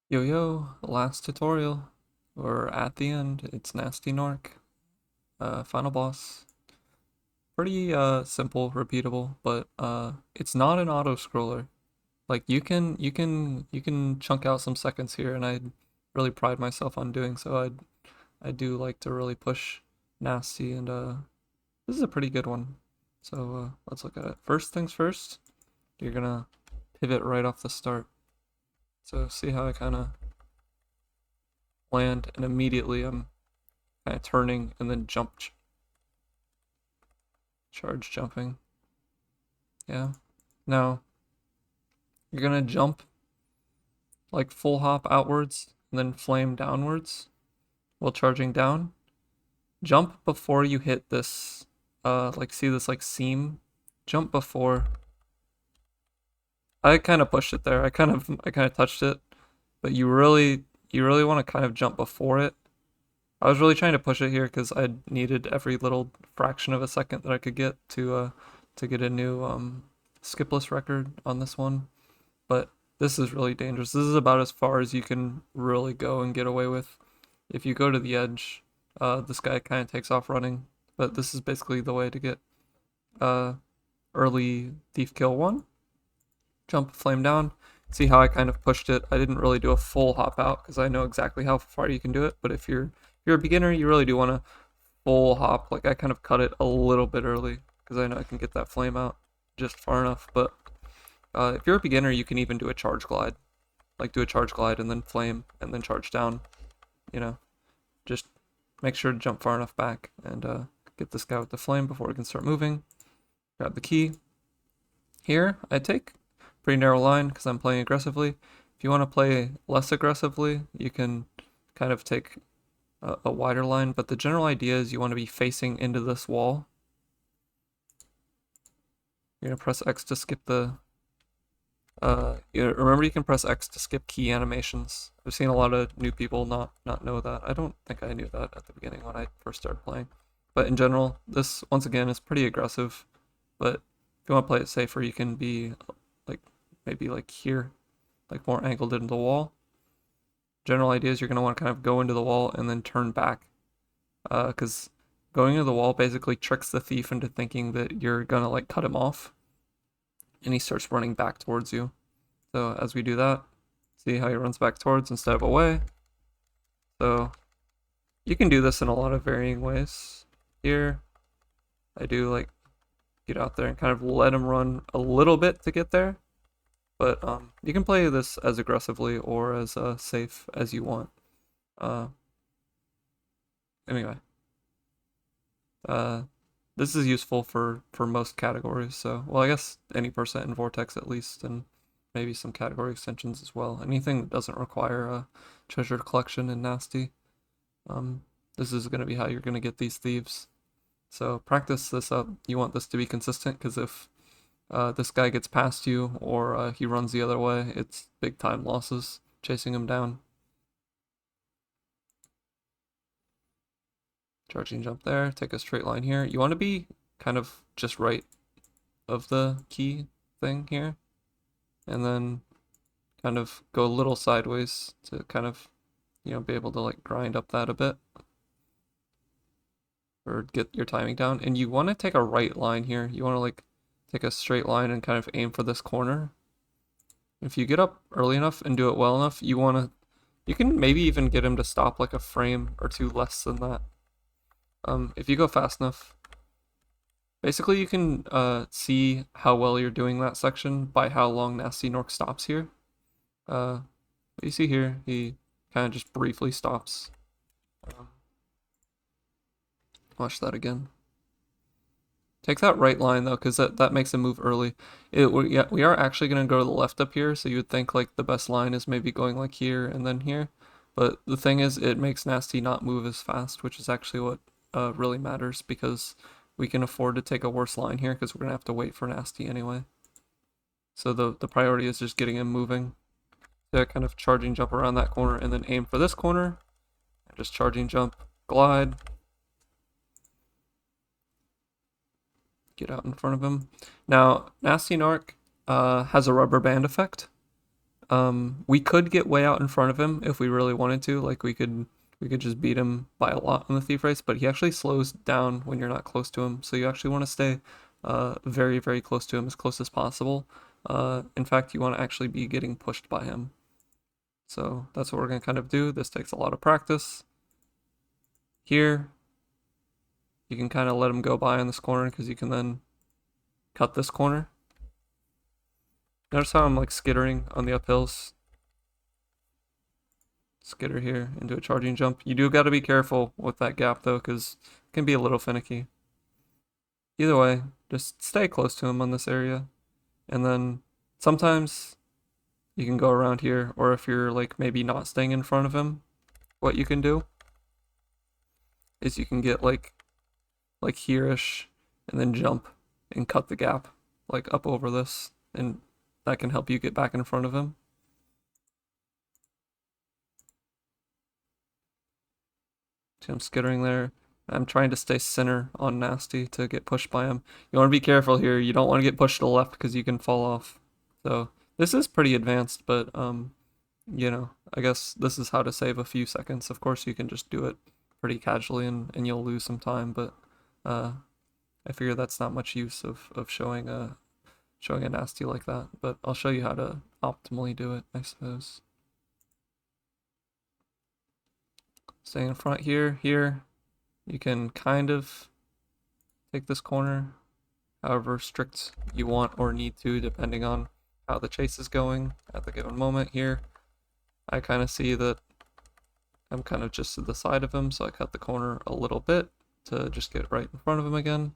Yo yo, last tutorial. We're at the end. It's Gnasty Gnorc. Final boss. Pretty simple, repeatable, but it's not an auto scroller. Like you can chunk out some seconds here, and I really pride myself on doing so. I do like to really push Gnasty, and this is a pretty good one. So let's look at it. First things first, you're gonna pivot right off the start. So see how I kind of land, and immediately I'm kind of turning and then charge jumping. Yeah. Now you're gonna jump like full hop outwards and then flame downwards while charging down. Jump before you hit this like see this like seam. Jump before. I kind of pushed it there. I kind of touched it, but you really want to kind of jump before it. I was really trying to push it here because I needed every little fraction of a second that I could get to get a new skipless record on this one. But this is really dangerous. This is about as far as you can really go and get away with. If you go to the edge, this guy kind of takes off running. But this is basically the way to get uh, early thief kill one. Jump flame down. See how I kind of pushed it. I didn't really do a full hop out because I know exactly how far you can do it. But if you're a beginner, you really do want to full hop. Like I kind of cut it a little bit early because I know I can get that flame out just far enough. But if you're a beginner, you can even do a charge glide. Like do a charge glide and then flame and then charge down. You know, just make sure to jump far enough back and get this guy with the flame before we can start moving. Grab the key. Here, I take pretty narrow line because I'm playing aggressively. If you want to play less aggressively, you can kind of take a wider line, but the general idea is you want to be facing into this wall. You're going to press X to skip the remember you can press X to skip key animations. I've seen a lot of new people not know that. I don't think I knew that at the beginning when I first started playing. But in general, this once again is pretty aggressive. But if you want to play it safer, you can be like maybe like here, like more angled into the wall. General idea is you're gonna want to kind of go into the wall and then turn back, because going into the wall basically tricks the thief into thinking that you're gonna like cut him off, and he starts running back towards you. So as we do that, see how he runs back towards instead of away. So you can do this in a lot of varying ways. Here, I do like get out there and kind of let him run a little bit to get there. But you can play this as aggressively or as safe as you want. Uh, anyway, uh, this is useful for most categories. So, well, I guess any percent in Vortex at least, and maybe some category extensions as well. Anything that doesn't require a treasure collection and Gnasty. Um, this is going to be how you're going to get these thieves. So practice this up. You want this to be consistent because if this guy gets past you or he runs the other way, it's big time losses chasing him down. Charging jump there, take a straight line here. You want to be kind of just right of the key thing here, and then kind of go a little sideways to kind of, be able to like grind up that a bit or get your timing down. And you want to take a right line here. You want to like take a straight line and kind of aim for this corner. If you get up early enough and do it well enough, you can maybe even get him to stop like a frame or two less than that. If you go fast enough, basically you can see how well you're doing that section by how long Gnasty Gnorc stops here. You see here, he kind of just briefly stops. Um, watch that again. Take that right line though, because that makes him move early. We are actually going to go to the left up here, so you would think like the best line is maybe going like here and then here. But the thing is, it makes Gnasty not move as fast, which is actually what really matters, because we can afford to take a worse line here because we're going to have to wait for Gnasty anyway. So the priority is just getting him moving. So kind of charging jump around that corner and then aim for this corner. And just charging jump, glide. Get out in front of him. Now, Gnasty Gnorc has a rubber band effect. We could get way out in front of him if we really wanted to. Like we could just beat him by a lot on the thief race, but he actually slows down when you're not close to him. So you actually want to stay very, very close to him, as close as possible. In fact, you want to actually be getting pushed by him. So that's what we're going to kind of do. This takes a lot of practice. Here, you can kind of let him go by in this corner because you can then cut this corner. Notice how I'm like skittering on the uphills. Skitter here into a charging jump. You do got to be careful with that gap though, because it can be a little finicky. Either way, just stay close to him on this area. And then sometimes you can go around here, or if you're like maybe not staying in front of him, what you can do is you can get like here-ish and then jump and cut the gap like up over this, and that can help you get back in front of him. See, I'm skittering there. I'm trying to stay center on Gnasty to get pushed by him. You want to be careful here. You don't want to get pushed to the left because you can fall off. So this is pretty advanced, but you know, I guess this is how to save a few seconds. Of course, you can just do it pretty casually and you'll lose some time, but I figure that's not much use of showing a Gnasty like that. But I'll show you how to optimally do it, I suppose. Stay in front here. You can kind of take this corner however strict you want or need to, depending on how the chase is going at the given moment here. I kind of see that I'm kind of just to the side of him, so I cut the corner a little bit to just get right in front of him again.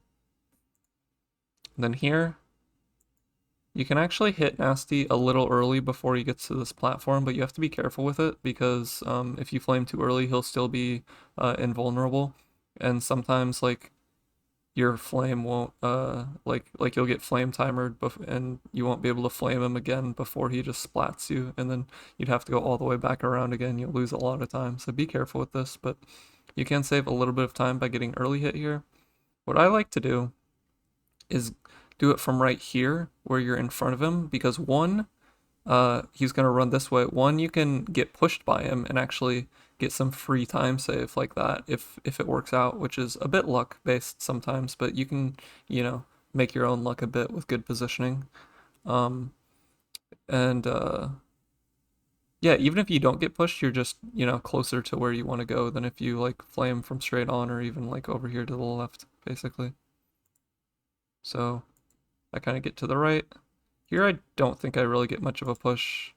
And then here, you can actually hit Gnasty a little early before he gets to this platform, but you have to be careful with it because if you flame too early, he'll still be invulnerable. And sometimes like your flame won't like you'll get flame timered and you won't be able to flame him again before he just splats you, and then you'd have to go all the way back around again. You'll lose a lot of time, so be careful with this, but you can save a little bit of time by getting early hit here. What I like to do is do it from right here where you're in front of him, because one, he's gonna run this way. One, you can get pushed by him and actually get some free time save like that if it works out, which is a bit luck based sometimes, but you can, you know, make your own luck a bit with good positioning. And yeah, even if you don't get pushed, you're just, you know, closer to where you want to go than if you like flame from straight on or even like over here to the left, basically. So I kind of get to the right. Here I don't think I really get much of a push.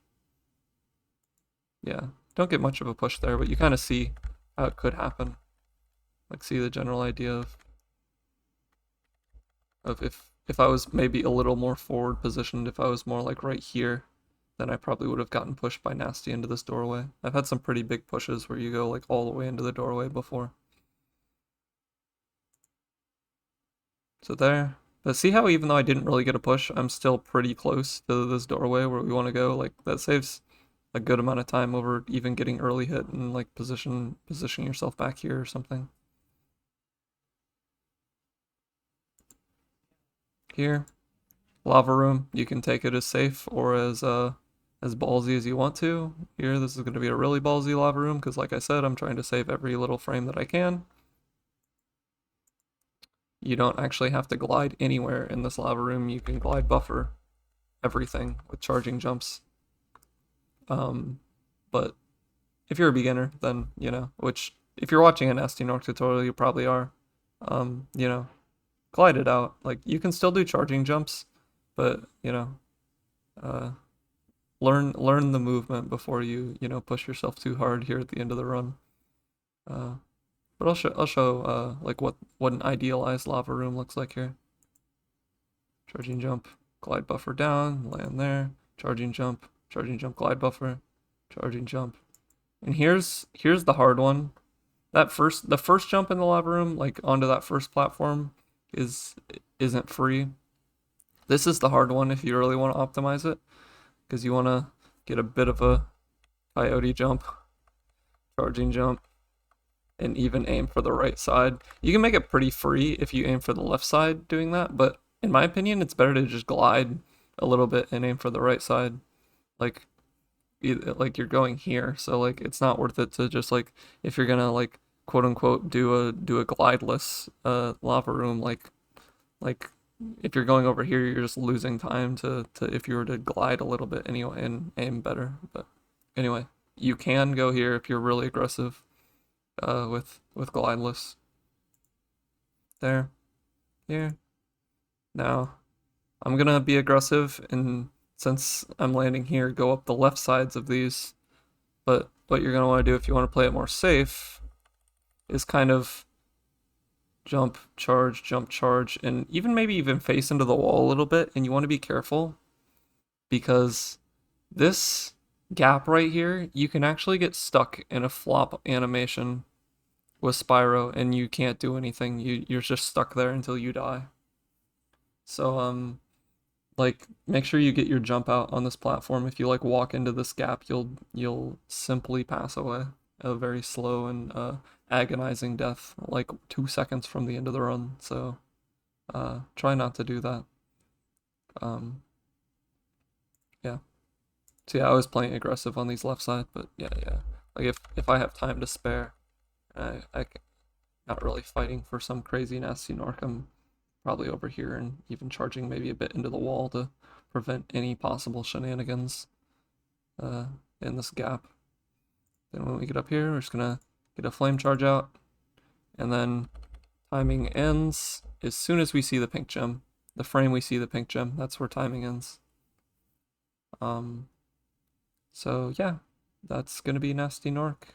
Yeah, don't get much of a push there, but you kind of see how it could happen. Like see the general idea of if I was maybe a little more forward positioned, if I was more like right here, then I probably would have gotten pushed by Gnasty into this doorway. I've had some pretty big pushes where you go like all the way into the doorway before. So there. But see how even though I didn't really get a push, I'm still pretty close to this doorway where we want to go. Like that saves a good amount of time over even getting early hit and like positioning yourself back here or something. Here, lava room, you can take it as safe or as ballsy as you want to. Here, this is going to be a really ballsy lava room because like I said, I'm trying to save every little frame that I can. You don't actually have to glide anywhere in this lava room. You can glide buffer everything with charging jumps. But if you're a beginner, then, you know, which if you're watching an Gnasty tutorial, you probably are, you know, glide it out. Like you can still do charging jumps, but you know, learn the movement before you know, push yourself too hard here at the end of the run. But I'll show like what an idealized lava room looks like here. Charging jump, glide buffer down, land there, charging jump, glide buffer, charging jump. And here's the hard one. The first jump in the lava room, like onto that first platform, isn't free. This is the hard one if you really want to optimize it, because you want to get a bit of a coyote jump, charging jump, and even aim for the right side. You can make it pretty free if you aim for the left side doing that, but in my opinion, it's better to just glide a little bit and aim for the right side. Like, like you're going here, so like it's not worth it to just like if you're gonna like quote unquote do a glideless lava room like if you're going over here, you're just losing time to if you were to glide a little bit anyway and aim better. But anyway, you can go here if you're really aggressive with glideless. There, here. Now, I'm gonna be aggressive and since I'm landing here, go up the left sides of these. But what you're gonna want to do if you want to play it more safe is kind of jump, charge, and even face into the wall a little bit. And you want to be careful because this gap right here, you can actually get stuck in a flop animation with Spyro and you can't do anything. You're just stuck there until you die. So like make sure you get your jump out on this platform. If you like walk into this gap, you'll simply pass away a very slow and agonizing death, like 2 seconds from the end of the run. So try not to do that. Yeah. So yeah, I was playing aggressive on these left side, but yeah. Like if I have time to spare, I not really fighting for some crazy nasty Gnorc. I'm probably over here and even charging maybe a bit into the wall to prevent any possible shenanigans in this gap. Then when we get up here, we're just gonna get a flame charge out, and then timing ends as soon as we see the pink gem. The frame we see the pink gem, that's where timing ends. So yeah, that's gonna be Nasty Gnorc.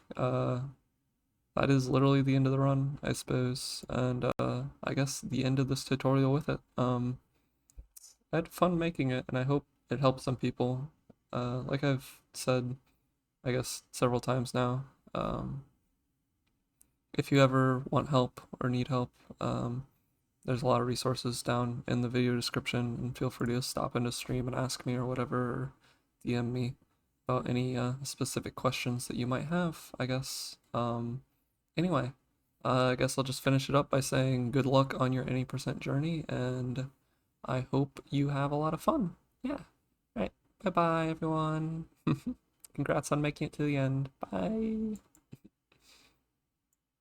That is literally the end of the run, I suppose, and I guess the end of this tutorial with it. I had fun making it, and I hope it helps some people. Like I've said, I guess several times now, if you ever want help or need help, there's a lot of resources down in the video description, and feel free to stop into stream and ask me or whatever, or DM me about any specific questions that you might have, I guess. Anyway, I guess I'll just finish it up by saying good luck on your any percent journey, and I hope you have a lot of fun. Yeah. Right. Bye bye, everyone. Congrats on making it to the end. Bye.